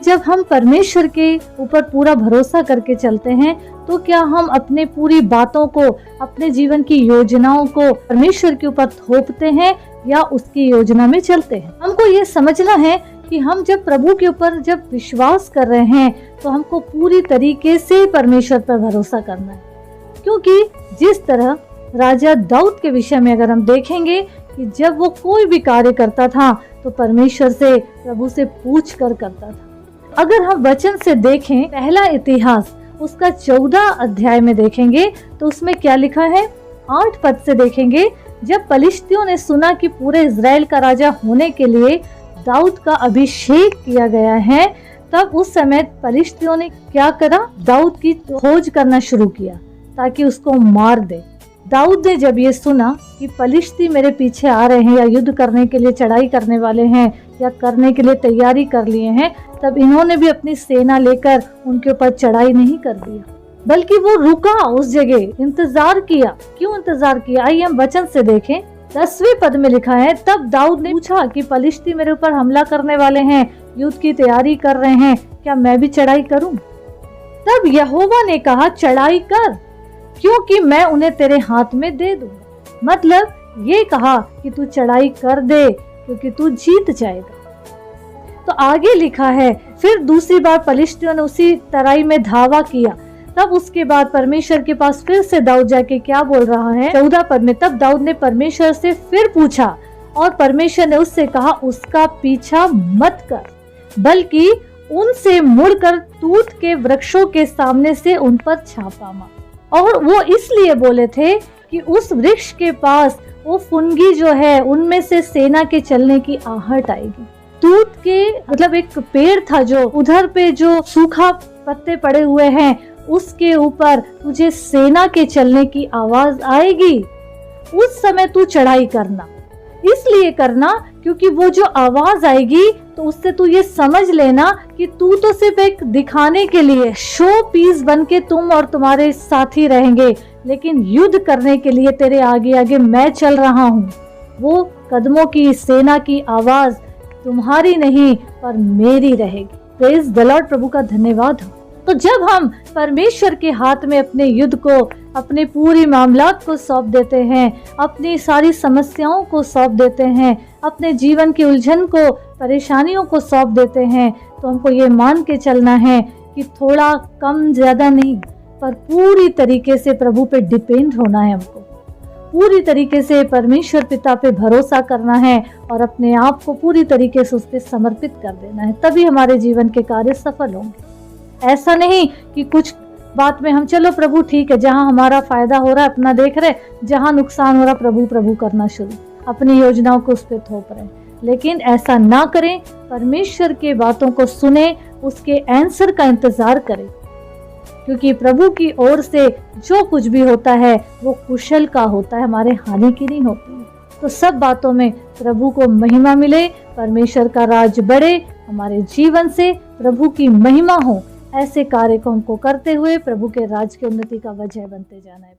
जब हम परमेश्वर के ऊपर पूरा भरोसा करके चलते हैं तो क्या हम अपने पूरी बातों को, अपने जीवन की योजनाओं को परमेश्वर के ऊपर थोपते हैं या उसकी योजना में चलते हैं? हमको ये समझना है कि हम जब प्रभु के ऊपर जब विश्वास कर रहे हैं तो हमको पूरी तरीके से परमेश्वर पर भरोसा करना है। क्योंकि जिस तरह राजा दाऊद के विषय में अगर हम देखेंगे कि जब वो कोई भी कार्य करता था तो परमेश्वर से, प्रभु से पूछ कर करता था। अगर हम वचन से देखें पहला इतिहास उसका 14 अध्याय में देखेंगे तो उसमें क्या लिखा है, 8 पद से देखेंगे। जब पलिश्तियों ने सुना कि पूरे इजराइल का राजा होने के लिए दाऊद का अभिषेक किया गया है, तब उस समय पलिश्तियों ने क्या करा, दाऊद की खोज करना शुरू किया ताकि उसको मार दे। दाऊद ने जब ये सुना कि पलिश्ती मेरे पीछे आ रहे हैं या युद्ध करने के लिए चढ़ाई करने वाले हैं या करने के लिए तैयारी कर लिए हैं, तब इन्होंने भी अपनी सेना लेकर उनके ऊपर चढ़ाई नहीं कर दिया, बल्कि वो रुका उस जगह, इंतजार किया। क्यों इंतजार किया? आइए हम वचन से देखें। 10वें पद में लिखा है, तब दाऊद ने पूछा कि पलिश्ती मेरे ऊपर हमला करने वाले हैं, युद्ध की तैयारी कर रहे हैं, क्या मैं भी चढ़ाई करूं? तब यहोवा ने कहा, चढ़ाई कर, क्योंकि मैं उन्हें तेरे हाथ में दे दूंगा। मतलब ये कहा कि तू चढ़ाई कर दे क्योंकि तू जीत जाएगा। तो आगे लिखा है, फिर दूसरी बार पलिश्तियों ने उसी तराई में धावा किया। तब उसके बाद परमेश्वर के पास फिर से दाऊद जाके क्या बोल रहा है, 14 पद में, तब दाऊद ने परमेश्वर से फिर पूछा और परमेश्वर ने उससे कहा, उसका पीछा मत कर, बल्कि उनसे मुड़कर तूत के वृक्षों के सामने से उन पर छापा मार। और वो इसलिए बोले थे कि उस वृक्ष के पास वो फुनगी जो है उनमें से सेना के चलने की आहट आएगी। तूत के मतलब एक पेड़ था जो उधर पे जो सूखा पत्ते पड़े हुए हैं, उसके ऊपर तुझे सेना के चलने की आवाज आएगी। उस समय तू चढ़ाई करना, इसलिए करना क्योंकि वो जो आवाज आएगी तो उससे तू ये समझ लेना कि तू तो सिर्फ एक दिखाने के लिए शो पीस बन के तुम और तुम्हारे साथी रहेंगे, लेकिन युद्ध करने के लिए तेरे आगे आगे मैं चल रहा हूँ। वो कदमों की सेना की आवाज तुम्हारी नहीं पर मेरी रहेगी। प्रेज द लॉर्ड, प्रभु का धन्यवाद हो। तो जब हम परमेश्वर के हाथ में अपने युद्ध को, अपने पूरी मामलात को सौंप देते हैं, अपनी सारी समस्याओं को सौंप देते हैं, अपने जीवन की उलझन को, परेशानियों को सौंप देते हैं, तो हमको ये मान के चलना है कि थोड़ा कम ज्यादा नहीं पर पूरी तरीके से प्रभु पे डिपेंड होना है। हमको पूरी तरीके से परमेश्वर पिता पे भरोसा करना है और अपने आप को पूरी तरीके से उस पे समर्पित कर देना है, तभी हमारे जीवन के कार्य सफल होंगे। ऐसा नहीं कि कुछ बात में हम चलो प्रभु ठीक है, जहां हमारा फायदा हो रहा है अपना देख रहे, जहां नुकसान हो रहा प्रभु प्रभु करना शुरू, अपनी योजनाओं को उस पर थोप रहे। लेकिन ऐसा ना करें, परमेश्वर के बातों को सुने, उसके आंसर का इंतजार करें, क्योंकि प्रभु की ओर से जो कुछ भी होता है वो कुशल का होता है, हमारे हानि की नहीं होती। तो सब बातों में प्रभु को महिमा मिले, परमेश्वर का राज बढ़े, हमारे जीवन से प्रभु की महिमा हो। ऐसे कार्य को हमको करते हुए प्रभु के राज की उन्नति का वजह बनते जाना है।